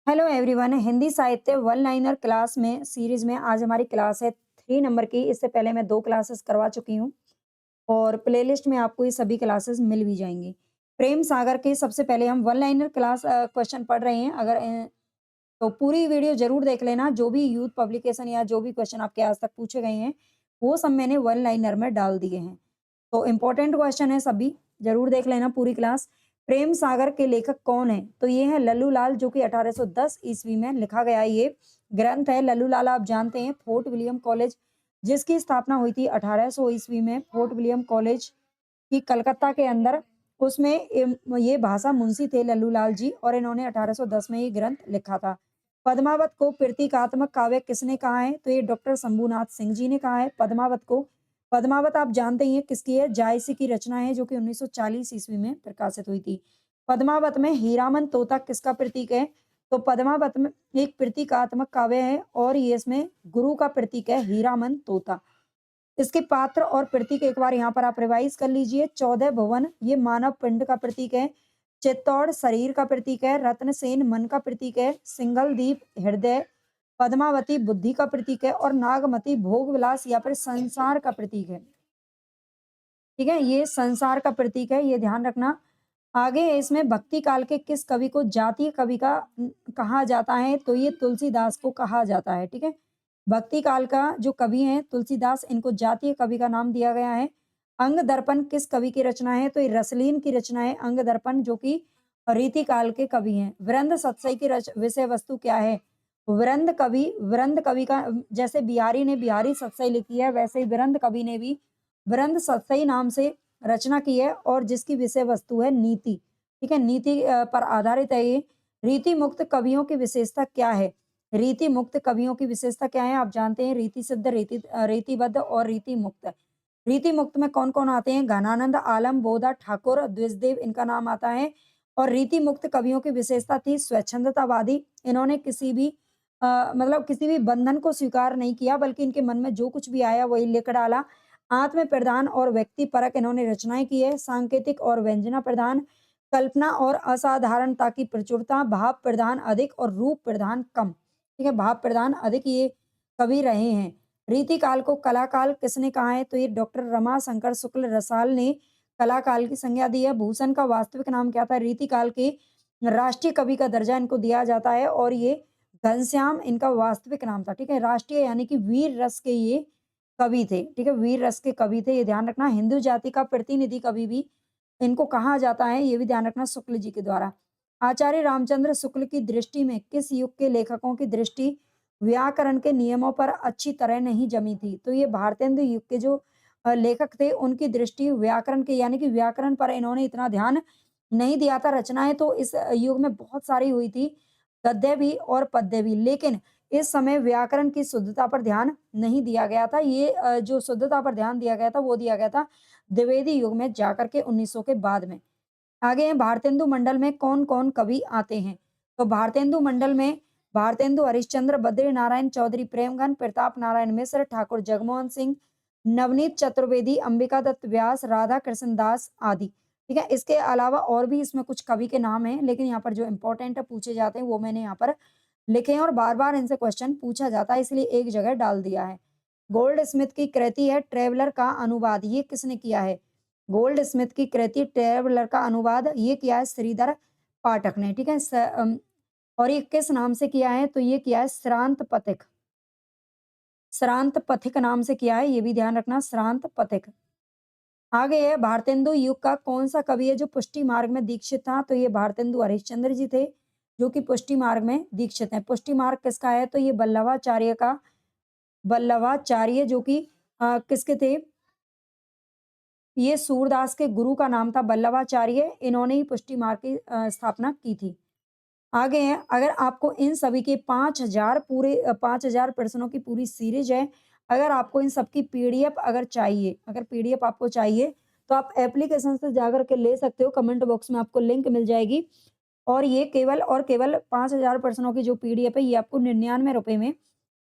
Hello everyone, Hindi साहित्य one liner class में series में आज हमारी क्लास है 3 नंबर की। इससे पहले मैं 2 क्लासेस करवा चुकी हूँ और प्लेलिस्ट में आपको ये सभी क्लासेस मिल भी जाएंगी। प्रेम सागर के सबसे पहले हम वन लाइनर क्लास क्वेश्चन पढ़ रहे हैं। तो पूरी वीडियो जरूर देख लेना। जो भी यूथ पब्लिकेशन या जो भी क्वेश्चन आपके आज तक पूछे गए हैं वो सब मैंने वन लाइनर में डाल दिए हैं। तो इम्पोर्टेंट क्वेश्चन है सभी, जरूर देख लेना पूरी क्लास। प्रेम सागर के लेखक कौन है? तो ये है लल्लू लाल, जो कि 1810 ईस्वी में लिखा गया ये ग्रंथ है। लल्लू लाल आप जानते हैं फोर्ट विलियम कॉलेज जिसकी स्थापना हुई थी 1800 ईस्वी में, फोर्ट विलियम कॉलेज की कलकत्ता के अंदर। उसमें ये भाषा मुंशी थे लल्लू लाल जी, और इन्होंने 1810 में ये ग्रंथ लिखा था। पद्मावत को प्रतीकात्मक काव्य किसने कहा है? तो ये डॉक्टर शंभूनाथ सिंह जी ने कहा है पद्मावत को। पद्मावत आप जानते ही हैं किसकी है, जायसी की रचना है, जो कि 1940 ईस्वी में प्रकाशित हुई थी। पद्मावत में हीरामन तोता किसका प्रतीक है? तो पद्मावत में एक प्रतीकात्मक काव्य है और ये इसमें गुरु का प्रतीक है हीरामन तोता। इसके पात्र और प्रतीक एक बार यहाँ पर आप रिवाइज कर लीजिए। 14 भुवन ये मानव पिंड का प्रतीक है। चित्तौड़ शरीर का प्रतीक है। रत्नसेन मन का प्रतीक है। सिंगल दीप हृदय, पद्मावती बुद्धि का प्रतीक है, और नागमती भोग विलास या फिर संसार का प्रतीक है। ठीक है, ये संसार का प्रतीक है, ये ध्यान रखना। आगे इसमें भक्ति काल के किस कवि को जातीय कवि का कहा जाता है? तो ये तुलसीदास को कहा जाता है। ठीक है, भक्ति काल का जो कवि हैं तुलसीदास, इनको जातीय कवि का नाम दिया गया है। अंग दर्पण किस कवि की रचना है? तो ये रसलीन की रचना है अंग दर्पण, जो कि रीति काल के कवि हैं। वृंद सतसई की विषय वस्तु क्या है? वृंद कवि का, जैसे बिहारी ने बिहारी सतसई लिखी है, वैसे ही वृंद कवि ने भी वृंद सतसई नाम से रचना की है, और जिसकी विषय वस्तु है नीति। ठीक है, नीति पर आधारित है ये। रीति मुक्त कवियों की विशेषता क्या है? रीति मुक्त कवियों की विशेषता क्या है? आप जानते हैं रीति सिद्ध, रीतिबद्ध और रीति मुक्त। रीति मुक्त में कौन कौन आते हैं? घनानंद, आलम, बोधा, ठाकुर, द्विजदेव, इनका नाम आता है। और रीति मुक्त कवियों की विशेषता थी स्वच्छंदतावादी। इन्होंने किसी भी मतलब किसी भी बंधन को स्वीकार नहीं किया, बल्कि इनके मन में जो कुछ भी आया वही लिख डाला। आत्म प्रधान और व्यक्ति परक इन्होंने रचनाएं की है। सांकेतिक और व्यंजना प्रधान, कल्पना और असाधारणता की प्रचुरता, भाव प्रधान अधिक और रूप प्रधान कम। ठीक है, भाव प्रधान अधिक ये कवि रहे हैं। रीति काल को कला काल किसने कहा है? तो ये डॉक्टर रमा शंकर शुक्ल रसाल ने कला काल की संज्ञा दी है। भूषण का वास्तविक नाम क्या था? रीति काल के राष्ट्रीय कवि का दर्जा इनको दिया जाता है, और ये घनश्याम इनका वास्तविक नाम था। ठीक है, राष्ट्रीय यानी कि वीर रस के ये कवि थे। ठीक है, वीर रस के कवि थे, ये ध्यान रखना। हिंदू जाति का प्रतिनिधि कवि भी इनको कहा जाता है, ये भी ध्यान रखना, शुक्ल जी के द्वारा। आचार्य रामचंद्र शुक्ल की दृष्टि में किस युग के लेखकों की दृष्टि व्याकरण के नियमों पर अच्छी तरह नहीं जमी थी? तो ये भारतेंदु युग के जो लेखक थे उनकी दृष्टि व्याकरण के, यानी कि व्याकरण पर इन्होंने इतना ध्यान नहीं दिया था। रचनाएं तो इस युग में बहुत सारी हुई थी, गद्य भी और पद्य भी, लेकिन इस समय व्याकरण की शुद्धता पर ध्यान नहीं दिया गया था। ये जो शुद्धता पर ध्यान दिया गया था वो दिया गया था द्विवेदी युग में जाकर के 1900 के बाद में। आगे है भारतेंदु मंडल में कौन कौन कवि आते हैं? तो भारतेंदु मंडल में भारतेंदु हरिश्चंद्र, बद्री नारायण चौधरी, प्रेमगन, प्रताप नारायण मिश्र, ठाकुर जगमोहन सिंह, नवनीत चतुर्वेदी, अंबिका दत्त व्यास, राधा कृष्ण दास आदि। ठीक है, इसके अलावा और भी इसमें कुछ कवि के नाम हैं, लेकिन यहाँ पर जो इंपॉर्टेंट है पूछे जाते हैं वो मैंने यहाँ पर लिखे हैं, और बार बार इनसे क्वेश्चन पूछा जाता है, इसलिए एक जगह डाल दिया है। गोल्ड स्मिथ की कृति है ट्रेवलर का अनुवाद, ये किसने किया है? गोल्ड स्मिथ की कृति ट्रेवलर का अनुवाद ये किया है श्रीधर पाठक ने। ठीक है, और ये किस नाम से किया है? तो ये किया है श्रांत पथिक। श्रांत पथिक नाम से किया है, ये भी ध्यान रखना, श्रांत पथिक। आगे है भारतेंदु युग का कौन सा कवि है जो पुष्टि मार्ग में दीक्षित था? तो ये भारतेंदु हरिश्चंद्र जी थे, जो कि पुष्टि मार्ग में दीक्षित हैं। पुष्टि मार्ग किसका है? तो ये बल्लभाचार्य का, बल्लभाचार्य जो कि किसके थे? ये सूरदास के गुरु का नाम था बल्लभाचार्य, इन्होंने ही पुष्टि मार्ग की स्थापना की थी। आगे है, अगर आपको इन सभी के 5000 पूरे 5000 प्रश्नों की पूरी सीरीज है, अगर आपको इन सब की पीडीएफ अगर चाहिए, अगर पीडीएफ आपको चाहिए तो आप एप्लीकेशन से जाकर के ले सकते हो। कमेंट बॉक्स में आपको लिंक मिल जाएगी, और ये केवल और केवल 5000 प्रश्नों की जो पीडीएफ है ये आपको 99 रुपए में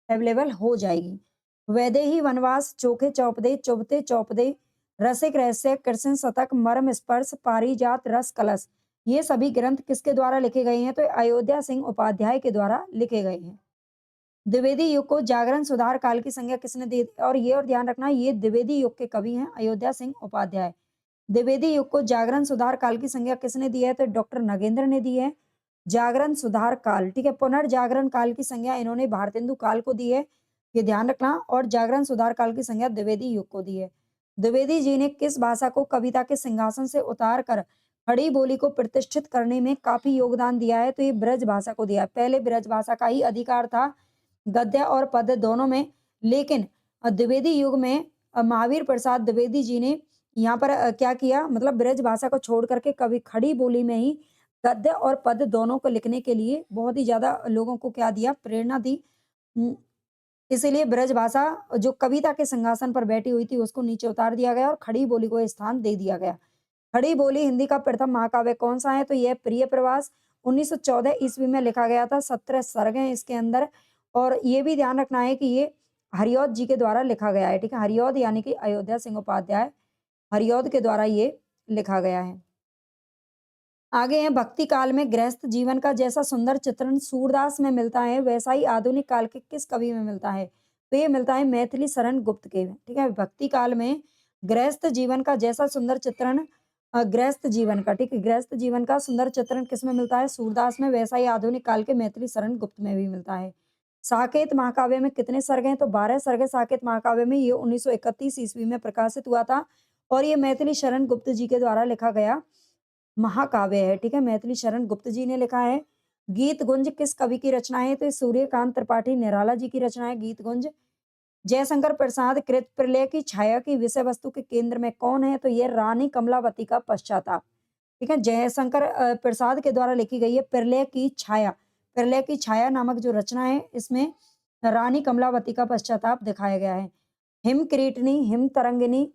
अवेलेबल हो जाएगी। वैदेही वनवास, चोखे चौपदे, चुभते चौपदे, रसिक रहस्य, कृष्ण शतक, मर्म स्पर्श, पारिजात, रस कलश, ये सभी ग्रंथ किसके द्वारा लिखे गए हैं? तो अयोध्या सिंह उपाध्याय के द्वारा लिखे गए हैं। द्विवेदी युग को जागरण सुधार काल की संज्ञा किसने दी? और ध्यान रखना, ये द्विवेदी युग के कवि हैं अयोध्या सिंह उपाध्याय। द्विवेदी युग को जागरण सुधार काल की संज्ञा किसने दी है? तो डॉक्टर नगेंद्र ने दी है। जागरण सुधार काल, ठीक है, पुनर्जागरण काल की संज्ञा इन्होंने भारतेंदु काल को दी है, ये ध्यान रखना। और जागरण सुधार काल की संज्ञा द्विवेदी युग को दी है। द्विवेदी जी ने किस भाषा को कविता के सिंहासन से उतार कर खड़ी बोली को प्रतिष्ठित करने में काफी योगदान दिया है? तो ये ब्रज भाषा को दिया है। पहले ब्रज भाषा का ही अधिकार था गद्य और पद्य दोनों में, लेकिन द्विवेदी युग में महावीर प्रसाद द्विवेदी जी ने यहाँ पर क्या किया, मतलब ब्रज भाषा को छोड़ करके कभी खड़ी बोली में ही गद्य और पद्य दोनों को लिखने के लिए बहुत ही ज्यादा लोगों को क्या दिया, प्रेरणा दी। उम, इसीलिए ब्रज भाषा जो कविता के सिंहासन पर बैठी हुई थी उसको नीचे उतार दिया गया और खड़ी बोली को स्थान दे दिया गया। खड़ी बोली हिंदी का प्रथम महाकाव्य कौन सा है? तो यह प्रिय प्रवास 1914 ईस्वी में लिखा गया था। 17 सर्ग हैं इसके अंदर। और ये भी ध्यान रखना है कि ये हरिऔध जी के द्वारा लिखा गया है, ठीक है। हरिऔध यानी कि अयोध्या सिंह उपाध्याय, हरिऔध के द्वारा ये लिखा गया है। आगे है, भक्ति काल में गृहस्थ जीवन का जैसा सुंदर चित्रण सूरदास में मिलता है वैसा ही आधुनिक काल के किस कवि में मिलता है? तो ये मिलता है मैथिली शरण गुप्त के में, ठीक है। भक्ति काल में गृहस्थ जीवन का जैसा सुंदर चित्रण गृहस्थ जीवन का, ठीक है, गृहस्थ जीवन का सुंदर चित्रण किस में मिलता है? सूरदास में। वैसा ही आधुनिक काल के मैथिली शरण गुप्त में भी मिलता है। साकेत महाकाव्य में कितने सर्ग हैं? तो 12 सर्ग है साकेत महाकाव्य में। ये 1931 ईस्वी में प्रकाशित हुआ था और ये मैथिली शरण गुप्त जी के द्वारा लिखा गया महाकाव्य है, ठीक है। मैथिली शरण गुप्त जी ने लिखा है। गीत गुंज किस कवि की रचना है? तो ये सूर्यकांत त्रिपाठी निराला जी की रचना है गीत गुंज। जयशंकर प्रसाद कृत प्रलय की छाया की विषय वस्तु के केंद्र में कौन है? तो ये रानी कमलावती का पश्चाताप, ठीक है। जयशंकर प्रसाद के द्वारा लिखी गई है प्रलय की छाया। प्रलय की छाया नामक जो रचना है इसमें रानी कमलावती का पश्चाताप दिखाया गया है। हिम किरीटनी, हिम तरंगिनी,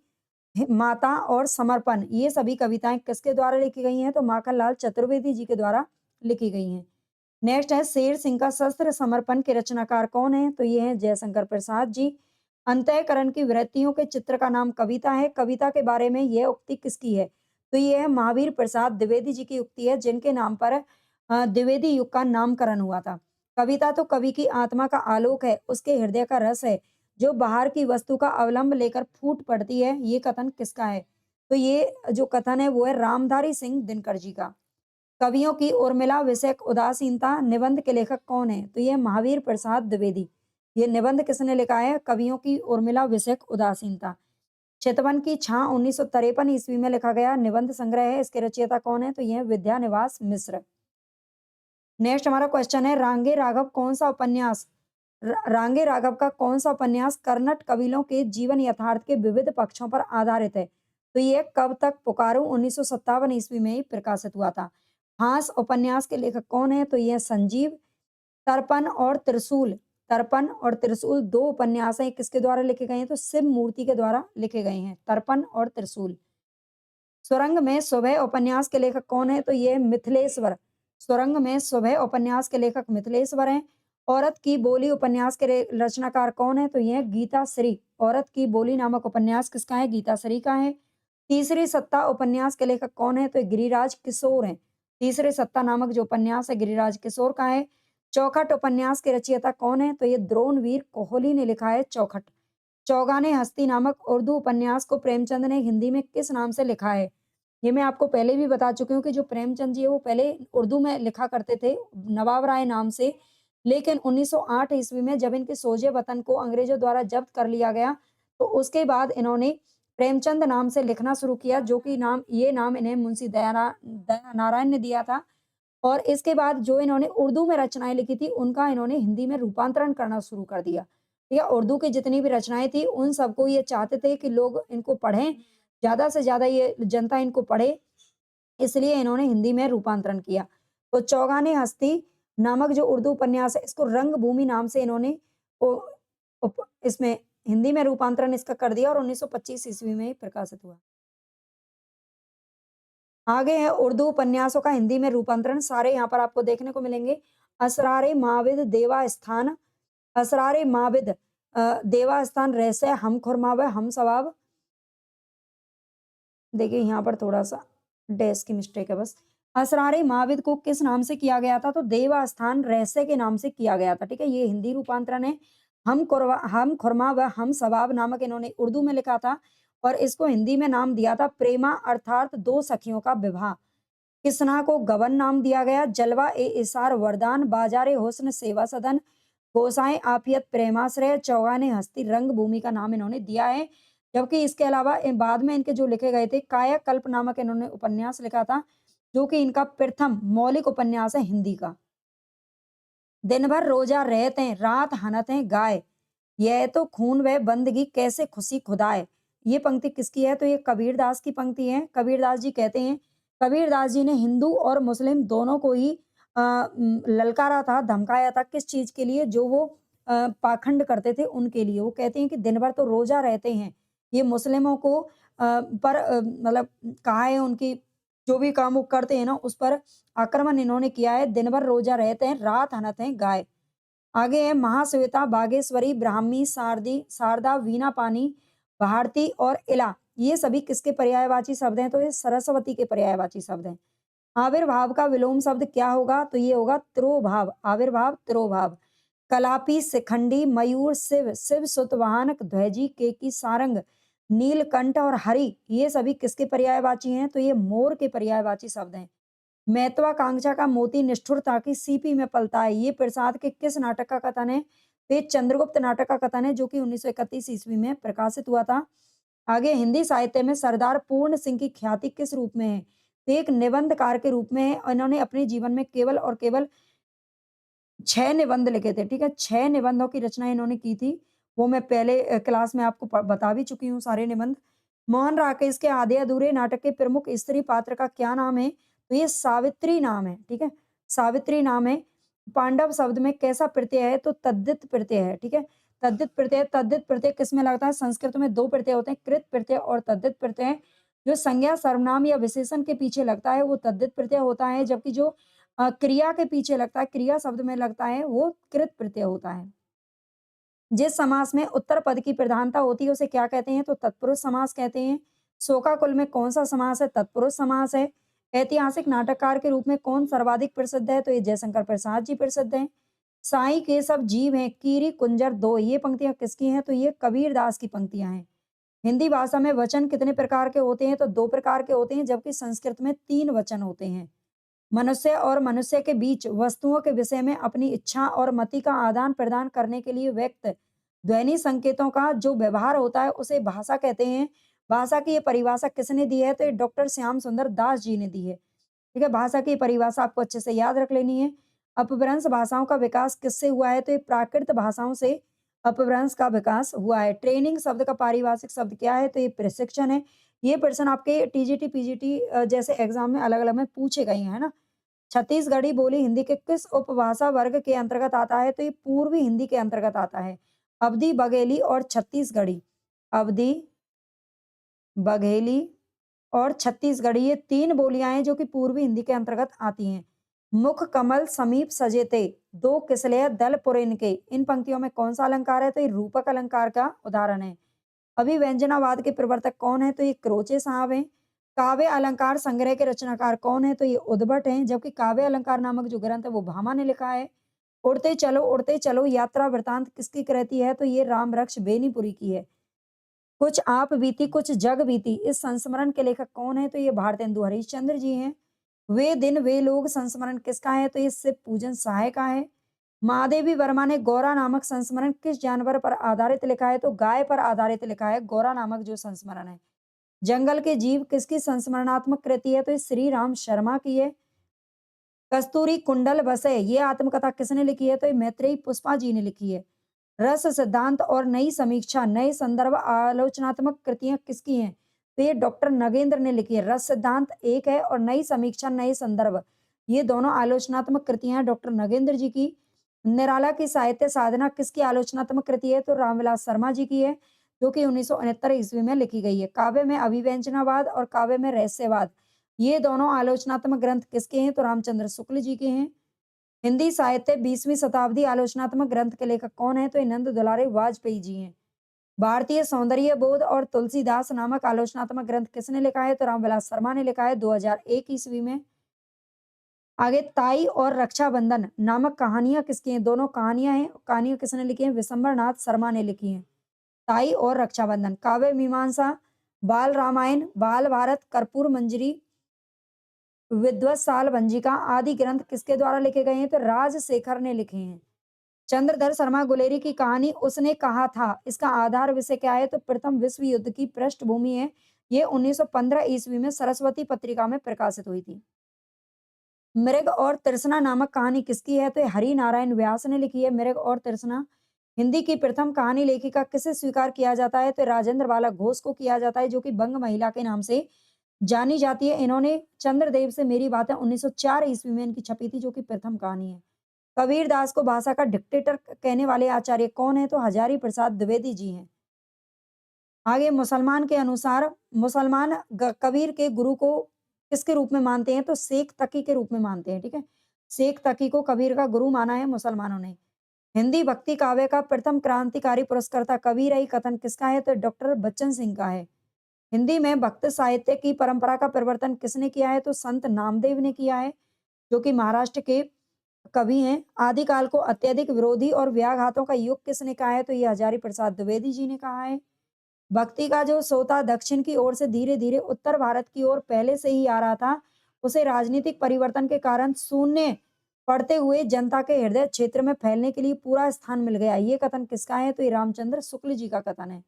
माता और समर्पण, ये सभी कविताएं किसके द्वारा लिखी गई हैं? तो माखनलाल चतुर्वेदी जी के द्वारा लिखी गई हैं। नेक्स्ट है, शेर सिंह का शस्त्र समर्पण के रचनाकार कौन है? तो ये है जयशंकर प्रसाद जी। अंतःकरण की वृत्तियों के चित्र का नाम कविता है। कविता के बारे में यह उक्ति किसकी है? तो ये है महावीर प्रसाद द्विवेदी जी की उक्ति है, जिनके नाम पर द्विवेदी युग का नामकरण हुआ था। कविता तो कवि की आत्मा का आलोक है, उसके हृदय का रस है, जो बाहर की वस्तु का अवलंब लेकर फूट पड़ती है। ये कथन किसका है? तो ये जो कथन है वो है रामधारी सिंह दिनकर जी का। कवियों की उर्मिला विषयक उदासीनता निबंध के लेखक कौन है? तो ये महावीर प्रसाद द्विवेदी। ये निबंध किसने लिखा है? कवियों की उर्मिला विषयक उदासीनता। चितवन की छां 1953 ईस्वी में लिखा गया निबंध संग्रह है। इसके रचयिता कौन है? तो यह विद्यानिवास मिश्र। नेक्स्ट हमारा क्वेश्चन है, रांगे राघव कौन सा उपन्यास रांगे राघव का कौन सा उपन्यास कर्नट कबीलों के जीवन यथार्थ के विविध पक्षों पर आधारित है? तो ये कब तक पुकारूं 1957 ईस्वी में ही प्रकाशित हुआ था। हास उपन्यास के लेखक कौन है? तो ये संजीव। तर्पण और त्रिशूल, तर्पण और त्रिशूल दो उपन्यास हैं, किसके द्वारा लिखे गए हैं? तो शिव मूर्ति के द्वारा लिखे गए हैं, तर्पण और त्रिशूल। सुरंग में सुबह उपन्यास के लेखक कौन है? तो ये मिथिलेश्वर। सुरंग में सुबह उपन्यास के लेखक मिथिलेश्वर हैं। औरत की बोली उपन्यास के रचनाकार कौन है? तो यह गीता श्री। औरत की बोली नामक उपन्यास किसका है? गीता श्री का है। तीसरी सत्ता उपन्यास के लेखक कौन है? तो ये गिरिराज किशोर हैं। तीसरे सत्ता नामक जो उपन्यास है गिरिराज किशोर का है। चौखट उपन्यास के रचयिता कौन है? तो ये द्रोणवीर कोहली ने लिखा है चौखट। चौगाने हस्ती नामक उर्दू उपन्यास को प्रेमचंद ने हिंदी में किस नाम से लिखा है? ये मैं आपको पहले भी बता चुकी हूँ कि जो प्रेमचंद जी है वो पहले उर्दू में लिखा करते थे नवाब राय नाम से। लेकिन 1908 ईस्वी में जब इनके सोजे वतन को अंग्रेजों द्वारा जब्त कर लिया गया तो उसके बाद इन्होंने प्रेमचंद नाम से लिखना शुरू किया, जो कि नाम इन्हें मुंशी दया नारायण ने दिया था। और इसके बाद जो इन्होंने उर्दू में रचनाएं लिखी थी उनका इन्होंने हिंदी में रूपांतरण करना शुरू कर दिया। ठीक है, उर्दू की जितनी भी रचनाएं थी उन सबको ये चाहते थे कि लोग इनको पढ़ें, ज्यादा से ज्यादा ये जनता इनको पढ़े, इसलिए इन्होंने हिंदी में रूपांतरण किया। तो चौगाने हस्ती नामक जो उर्दू उपन्यास है इसको रंगभूमि नाम से इन्होंने इसमें हिंदी में रूपांतरण इसका कर दिया और 1925 ईस्वी में प्रकाशित हुआ। आगे है उर्दू उपन्यासों का हिंदी में रूपांतरण, सारे यहाँ पर आपको देखने को मिलेंगे। असरारे माविद देवा स्थान, असरारे माविद देवा स्थान रहस्य हम खुरमावे हम सवाब। देखिए यहाँ पर थोड़ा सा डैश की मिस्टेक है बस। असरारे माविद को किस नाम से किया गया था? तो देवास्थान रहस्य के नाम से किया गया था, ठीक है? ये हिंदी रूपांतरण है। हम खुरमा व हम सवाब नामक इन्होंने उर्दू में लिखा था और इसको हिंदी में नाम दिया था प्रेमा अर्थात 2 सखियों का विवाह। किसना को गबन नाम दिया गया, जलवा ए इसार वरदान, बाजारे हुस्न सेवा सदन, गोसाएँ आफियत प्रेमाश्रय, चौगाने हस्ती रंगभूमि का नाम इन्होंने दिया है। जबकि इसके अलावा बाद में इनके जो लिखे गए थे कायाकल्प नामक इन्होंने उपन्यास लिखा था, जो कि इनका प्रथम मौलिक उपन्यास है हिंदी का। दिन भर रोजा रहते हैं, रात हनत हैं गाय, यह तो खून व बंदगी कैसे खुशी खुदाए। ये पंक्ति किसकी है? तो ये कबीरदास की पंक्ति है। कबीरदास जी कहते हैं, कबीरदास जी ने हिंदू और मुस्लिम दोनों को ही ललकारा था, धमकाया था किस चीज़ के लिए? जो वो पाखंड करते थे उनके लिए। वो कहते हैं कि दिन भर तो रोज़ा रहते हैं, ये मुस्लिमों को पर मतलब कहा है उनकी जो भी काम वो करते हैं ना, उस पर आक्रमण इन्होंने किया है। दिन भर रोज़ा रहते हैं, रात हनत हैं गाय। आगे है महाश्वेता, बागेश्वरी, ब्राह्मी, शारदा, वीणा पानी, भारती और इला। ये सभी किसके पर्यायवाची शब्द हैं? तो ये सरस्वती के पर्यायवाची शब्द हैं। आविर्भाव का विलोम शब्द क्या होगा? तो ये होगा तिरोभाव, आविर्भाव, तिरोभाव। कलापी, शिखंडी, मयूर, शिव, शिव सुत वाहन, ध्वजी, केकी, सारंग, नीलकंठ और हरि, ये सभी किसके पर्यायवाची हैं? तो ये मोर के पर्यायवाची शब्द हैं। महत्वाकांक्षा का मोती निष्ठुरता की सीपी में पलता है, ये प्रसाद के किस नाटक का कथन है? तो ये चंद्रगुप्त नाटक का कथन है, जो कि 1931 ईस्वी में प्रकाशित हुआ था। आगे हिंदी साहित्य में सरदार पूर्ण सिंह की ख्याति किस रूप में है? तो एक निबंधकार के रूप में है और इन्होंने अपने जीवन में केवल और केवल 6 निबंध लिखे थे, ठीक है? 6 निबंधों की रचना इन्होंने की थी। वो मैं पहले क्लास में आपको बता भी चुकी हूँ सारे निबंध। मोहन राकेश के आधे अधूरे नाटक के प्रमुख स्त्री पात्र का क्या नाम है? तो ये सावित्री नाम है, ठीक है? सावित्री नाम है। पांडव शब्द में कैसा प्रत्यय है? तो तद्धित प्रत्यय है, ठीक है? तद्धित प्रत्यय किसमें लगता है? संस्कृत में 2 प्रत्यय होते हैं, कृत प्रत्यय और तद्धित प्रत्यय। जो संज्ञा, सर्वनाम या विशेषण के पीछे लगता है, वो तद्धित प्रत्यय होता है, जबकि जो क्रिया के पीछे लगता है, क्रिया शब्द में लगता है, वो कृत प्रत्यय होता है। जिस समास में उत्तर पद की प्रधानता होती है, उसे क्या कहते हैं? तो तत्पुरुष समास कहते हैं। शोकाकुल में कौन-सा समास है? तत्पुरुष समास है। ऐतिहासिक नाटककार के रूप में कौन सर्वाधिक प्रसिद्ध है? तो ये जयशंकर प्रसाद जी प्रसिद्ध हैं। साईं के सब जीव हैं, कीरी कुंजर दो, ये पंक्तियाँ किसकी हैं? तो ये कबीरदास की पंक्तियाँ हैं। हिंदी भाषा में वचन कितने प्रकार के होते हैं? तो 2 प्रकार के होते हैं, जबकि संस्कृत में 3 वचन होते हैं। मनुष्य और मनुष्य के बीच वस्तुओं के विषय में अपनी इच्छा और मति का आदान-प्रदान करने के लिए व्यक्त ध्वनि संकेतों का जो व्यवहार होता है, उसे भाषा कहते हैं। भाषा की ये परिभाषा किसने दी है? तो ये डॉक्टर श्याम सुंदर दास जी ने दी है। ठीक है? भाषा की परिभाषा आपको अच्छे से याद रख लेनी है। अपभ्रंश भाषाओं का विकास किससे हुआ है? तो ये प्राकृत भाषाओं से अपभ्रंश का विकास हुआ है। ट्रेनिंग शब्द का पारिभाषिक शब्द क्या है? तो ये प्रशिक्षण है। ये प्रश्न आपके टीजीटी, पीजीटी जैसे एग्जाम में अलग-अलग में पूछे गए हैं, है ना? छत्तीसगढ़ी बोली हिंदी के किस उपभाषा वर्ग के अंतर्गत आता है? तो ये पूर्वी हिंदी के अंतर्गत आता है। अवधी, बघेली और छत्तीसगढ़ी। अवधी, बघेली और छत्तीसगढ़ी, ये 3 बोलियां हैं जो कि पूर्वी हिंदी के अंतर्गत आती हैं। मुख कमल समीप सजेते, दो किसलय दल पुरैन के, इन पंक्तियों में कौन सा अलंकार है? तो ये रूपक अलंकार का उदाहरण है। अभिव्यंजनावाद के प्रवर्तक कौन है? तो ये क्रोचे साहब हैं। काव्य अलंकार संग्रह के रचनाकार कौन है? तो ये उद्भट हैं, जबकि काव्य अलंकार नामक जो ग्रंथ है वो भामा ने लिखा है। उड़ते चलो यात्रा वृतांत किसकी कृति है? तो ये रामरक्ष बेनीपुरी की है। कुछ आप बीती कुछ जग बीती, इस संस्मरण के लेखक कौन है? तो ये भारतेंदु हरिश्चंद्र जी हैं। वे दिन वे लोग संस्मरण किसका है? तो ये शिव पूजन सहाय का है। महादेवी वर्मा ने गौरा नामक संस्मरण किस जानवर पर आधारित लिखा है? तो गाय पर आधारित लिखा है गौरा नामक जो संस्मरण है। जंगल के जीव किसकी संस्मरणात्मक कृति है? तो ये श्री राम शर्मा की है। कस्तूरी कुंडल बसे, ये आत्मकथा किसने लिखी है? तो ये मैत्रेयी पुष्पा जी ने लिखी है। रस सिद्धांत और नई समीक्षा, नए संदर्भ आलोचनात्मक कृतियां किसकी हैं? तो ये डॉक्टर नगेंद्र ने लिखी है। रस सिद्धांत एक है और नई समीक्षा, नए संदर्भ, ये दोनों आलोचनात्मक कृतियां हैं डॉक्टर नगेंद्र जी की। निराला की साहित्य साधना किसकी आलोचनात्मक कृति है? तो रामविलास शर्मा जी की है, जो कि 1969 ईस्वी में लिखी गई है। काव्य में अभिव्यंजनावाद और काव्य में रहस्यवाद, ये दोनों आलोचनात्मक ग्रंथ किसके हैं? तो रामचंद्र शुक्ल जी के हैं। हिंदी साहित्य 20वीं शताब्दी आलोचनात्मक ग्रंथ के लेखक कौन है? तो ये नंद दुलारे वाजपेयी जी हैं। भारतीय सौंदर्य बोध और तुलसीदास नामक आलोचनात्मक ग्रंथ किसने लिखा है? तो रामविलास शर्मा ने लिखा है 2001 ईस्वी में। आगे ताई और रक्षाबंधन नामक कहानियाँ किसकी हैं? दोनों कहानियाँ हैं। कहानियाँ किसने लिखी हैं? विशंबर नाथ शर्मा ने लिखी हैं। ताई और रक्षाबंधन। काव्य मीमांसा, बाल रामायण, बाल भारत, कर्पूर मंजरी, विद्वत साल भंजिका आदि ग्रंथ किसके द्वारा लिखे गए हैं? तो राजशेखर ने लिखे हैं। चंद्रधर शर्मा गुलेरी की कहानी उसने कहा था, इसका आधार विषय क्या है? तो प्रथम विश्व युद्ध की पृष्ठभूमि है। ये 1915 ईस्वी में सरस्वती पत्रिका में प्रकाशित हुई थी। मृग और तृष्णा नामक कहानी किसकी है? तो ये हरि नारायण व्यास ने लिखी है मृग और तृष्णा। हिंदी की प्रथम कहानी लेखिका किसे स्वीकार किया जाता है? तो राजेंद्र बाला घोष को किया जाता है, जो कि बंग महिला के नाम से जानी जाती है। इन्होंने चंद्रदेव से मेरी बातें 1904 ईस्वी में इनकी छपी थी, जो कि प्रथम कहानी है। कबीर दास को भाषा का डिक्टेटर कहने वाले आचार्य कौन है? तो हजारी प्रसाद द्विवेदी जी हैं। आगे मुसलमान के अनुसार मुसलमान कबीर के गुरु को किसके रूप में मानते हैं? तो शेख तकी के रूप में मानते हैं। ठीक है, शेख तकी को कबीर का गुरु माना है मुसलमानों ने। हिंदी भक्ति काव्य का प्रथम क्रांतिकारी पुरस्कर्ता कबीर आई कथन किसका है? तो डॉक्टर बच्चन सिंह का है। हिंदी में भक्त साहित्य की परंपरा का परिवर्तन किसने किया है? तो संत नामदेव ने किया है, जो कि महाराष्ट्र के कवि हैं। आदिकाल को अत्यधिक विरोधी और व्याघातों का युग किसने कहा है? तो ये हजारी प्रसाद द्विवेदी जी ने कहा है। भक्ति का जो सोता दक्षिण की ओर से धीरे धीरे उत्तर भारत की ओर पहले से ही आ रहा था, उसे राजनीतिक परिवर्तन के कारण शून्य पड़ते हुए जनता के हृदय क्षेत्र में फैलने के लिए पूरा स्थान मिल गया। ये कथन किसका है? तो ये रामचंद्र शुक्ल जी का कथन है।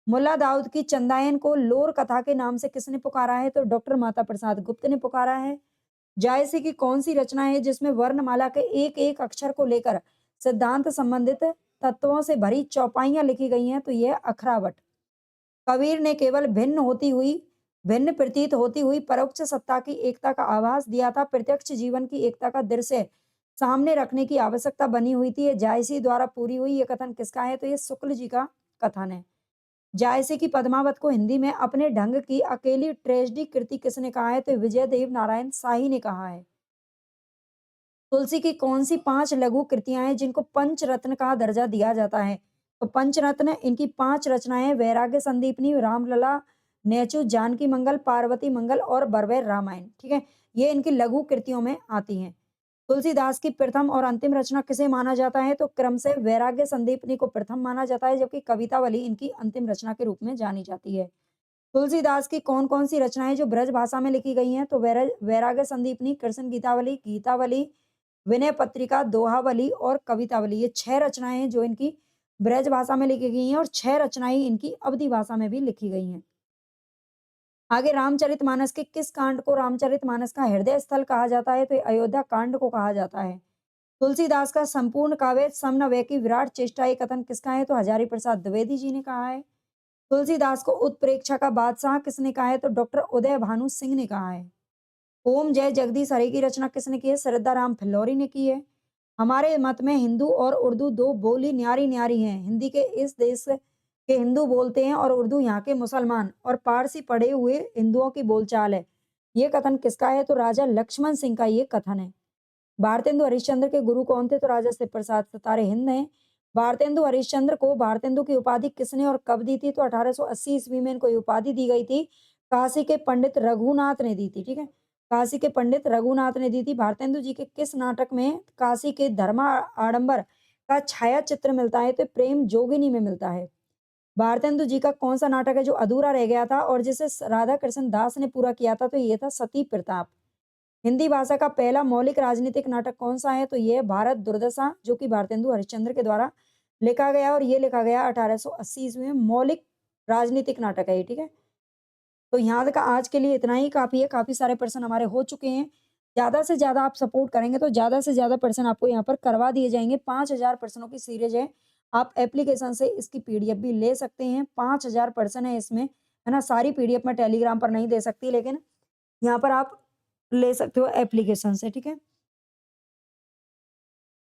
मुल्ला दाऊद की चंदायन को लोर कथा के नाम से किसने पुकारा है? तो डॉक्टर माता प्रसाद गुप्त ने पुकारा है। जायसी की कौन सी रचना है जिसमें वर्णमाला के एक एक अक्षर को लेकर सिद्धांत संबंधित तत्वों से भरी चौपाइयां लिखी गई हैं? तो यह अखरावट। कबीर ने केवल भिन्न प्रतीत होती हुई परोक्ष सत्ता की एकता का आभास दिया था। प्रत्यक्ष जीवन की एकता का दृश्य सामने रखने की आवश्यकता बनी हुई थी। ये जायसी द्वारा पूरी हुई। ये कथन किसका है? तो ये शुक्ल जी का कथन है। जायसी की पद्मावत को हिंदी में अपने ढंग की अकेली ट्रेजेडी कृति किसने कहा है? तो विजय देव नारायण शाही ने कहा है। तुलसी की कौन सी 5 लघु कृतियाँ हैं जिनको पंचरत्न का दर्जा दिया जाता है? तो पंचरत्न इनकी 5 रचनाएँ वैराग्य संदीपनी, रामलला, नेचु, जानकी मंगल, पार्वती मंगल और बरबैर रामायण। ठीक है? ये इनकी लघु कृतियों में आती हैं। तुलसीदास की प्रथम और अंतिम रचना किसे माना जाता है? तो क्रम से वैराग्य संदीपनी को प्रथम माना जाता है, जबकि कवितावली इनकी अंतिम रचना के रूप में जानी जाती है। तुलसीदास की कौन-कौन सी रचनाएँ जो ब्रज भाषा में लिखी गई हैं? तो वैराग्य संदीपनी, कृष्ण गीतावली, गीतावली, विनय पत्रिका, दोहावली और कवितावली। ये 6 रचनाएँ हैं जो इनकी ब्रज भाषा में लिखी गई हैं और 6 रचनाएँ इनकी अवधी भाषा में भी लिखी गई हैं। आगे रामचरितमानस के किस कांड को रामचरितमानस का हृदय स्थल कहा जाता है? तो ये अयोध्या कांड को कहा जाता है। तुलसीदास का संपूर्ण काव्य समन्वय की विराट चेष्टा ये कथन किसका है? तो हजारी प्रसाद द्विवेदी जी ने कहा है। तुलसीदास को उत्प्रेक्षा का बादशाह किसने कहा है? तो डॉक्टर उदय भानु सिंह ने कहा है। ओम जय जगदीश हरे की रचना किसने की है? श्रद्धाराम फिल्लौरी ने की है। हमारे मत में हिंदू और उर्दू दो बोली न्यारी-न्यारी हैं। हिंदी के इस देश के हिंदू बोलते हैं और उर्दू यहाँ के मुसलमान और पारसी पढ़े हुए हिंदुओं की बोलचाल है। ये कथन किसका है? तो राजा लक्ष्मण सिंह का ये कथन है। भारतेंदु हरिश्चंद्र के गुरु कौन थे? तो राजा शिव प्रसाद सितारे हिंद हैं। भारतेंदु हरिश्चंद्र को भारतेंदु की उपाधि किसने और कब दी थी? तो 1880 ईस्वी में इनको ये उपाधि दी गई थी। काशी के पंडित रघुनाथ ने दी थी। ठीक है, काशी के पंडित रघुनाथ ने दी थी। भारतेंदु जी के किस नाटक में काशी के धर्मा आडंबर का छाया चित्र मिलता है? तो प्रेम जोगिनी में मिलता है। भारतेंदु जी का कौन सा नाटक है जो अधूरा रह गया था और जिसे राधा कृष्ण दास ने पूरा किया था? तो ये था सती प्रताप। हिंदी भाषा का पहला मौलिक राजनीतिक नाटक कौन-सा है? तो ये है भारत दुर्दशा, जो कि भारतेंदु हरिश्चंद्र के द्वारा लिखा गया और ये लिखा गया 1880 ईस्वी में। मौलिक राजनीतिक नाटक है ये, ठीक है? तो यहाँ तक आज के लिए इतना ही काफ़ी है, काफ़ी सारे प्रश्न हमारे हो चुके हैं। ज़्यादा से ज़्यादा आप सपोर्ट करेंगे तो ज़्यादा से ज़्यादा प्रश्न आपको यहाँ पर करवा दिए जाएँगे। 5000 प्रश्नों की सीरीज़ है। आप एप्लीकेशन से इसकी पीडीएफ भी ले सकते हैं। 5000 प्रश्न है इसमें, है ना? सारी पीडीएफ मैं टेलीग्राम पर नहीं दे सकती, लेकिन यहाँ पर आप ले सकते हो एप्लीकेशन से, ठीक है?